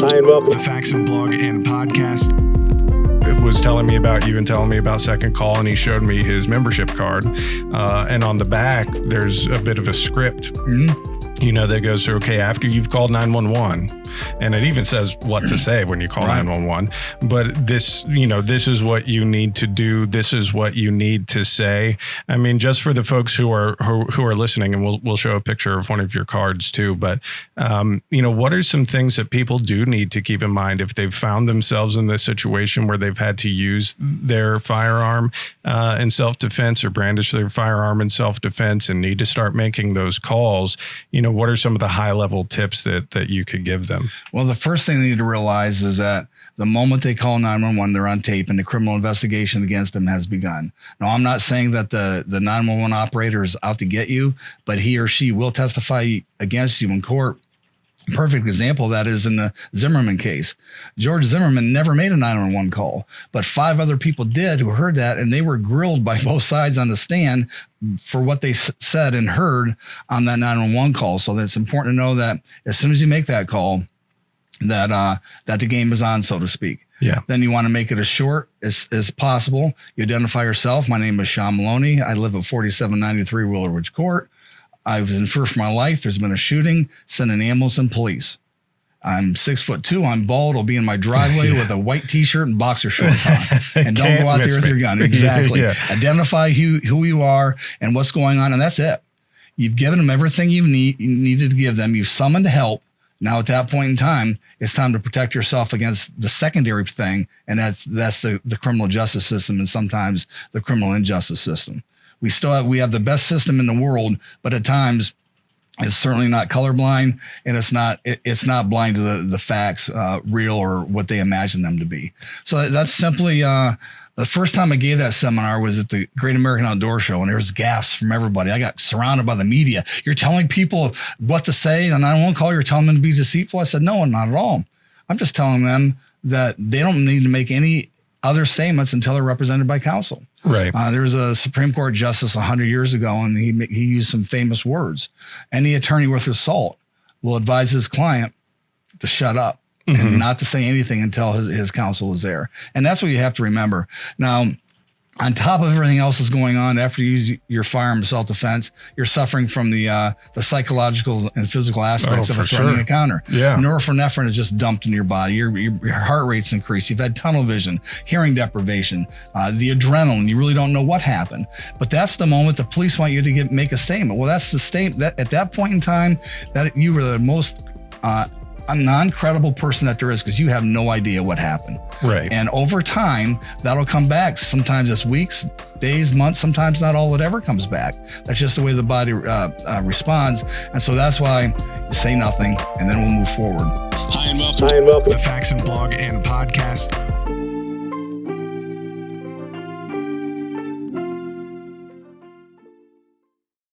Hi, and welcome to the Faxon blog and podcast. It was telling me about you and telling me about Second Call, and he showed me his membership card. And on the back, there's a bit of a script, that goes through, okay, after you've called 911, and it even says what to say when you call 911. But this is what you need to do. This is what you need to say. I mean, just for the folks who are listening, and we'll show a picture of one of your cards too. But what are some things that people do need to keep in mind if they've found themselves in this situation where they've had to use their firearm in self-defense or brandish their firearm in self-defense and need to start making those calls? What are some of the high-level tips that you could give them? Well, the first thing they need to realize is that the moment they call 911, they're on tape and the criminal investigation against them has begun. Now, I'm not saying that the 911 operator is out to get you, but he or she will testify against you in court. A perfect example of that is in the Zimmerman case. George Zimmerman never made a 911 call, but 5 other people did who heard that, and they were grilled by both sides on the stand for what they said and heard on that 911 call. So that's important to know that as soon as you make that call, that the game is on, so to speak. Yeah. Then you want to make it as short as possible. You identify yourself. My name is Sean Maloney. I live at 4793 Willow Ridge Court. I was in fear for my life. There's been a shooting. Send an ambulance and police. I'm 6'2". I'm bald. I'll be in my driveway with a white T-shirt and boxer shorts on. And don't go out there with your gun. Exactly. Identify who you are and what's going on, and that's it. You've given them everything you needed to give them. You've summoned help. Now, at that point in time, it's time to protect yourself against the secondary thing, and that's the criminal justice system and sometimes the criminal injustice system. We have the best system in the world, but at times it's certainly not colorblind, and it's not blind to the facts, real or what they imagine them to be. So that's simply the first time I gave that seminar was at the Great American Outdoor Show, and there was gasps from everybody. I got surrounded by the media. You're telling people what to say, and I won't call. You're telling them to be deceitful. I said, no, not at all. I'm just telling them that they don't need to make any other statements until they're represented by counsel. Right. There was a Supreme Court justice 100 years ago, and he used some famous words. Any attorney worth his salt will advise his client to shut up and not to say anything until his counsel is there. And that's what you have to remember. Now, on top of everything else that's going on, after you use your firearm in self-defense, you're suffering from the psychological and physical aspects of a threatening encounter. Yeah. Norepinephrine is just dumped into your body. Your heart rate's increased. You've had tunnel vision, hearing deprivation, the adrenaline. You really don't know what happened. But that's the moment the police want you to make a statement. Well, that's the statement that at that point in time that you were the most a non-credible person that there is, because you have no idea what happened. Right. And over time, that'll come back. Sometimes it's weeks, days, months, sometimes not all it ever comes back. That's just the way the body responds. And so that's why you say nothing, and then we'll move forward. Hi, and welcome to the Faxon blog and podcast.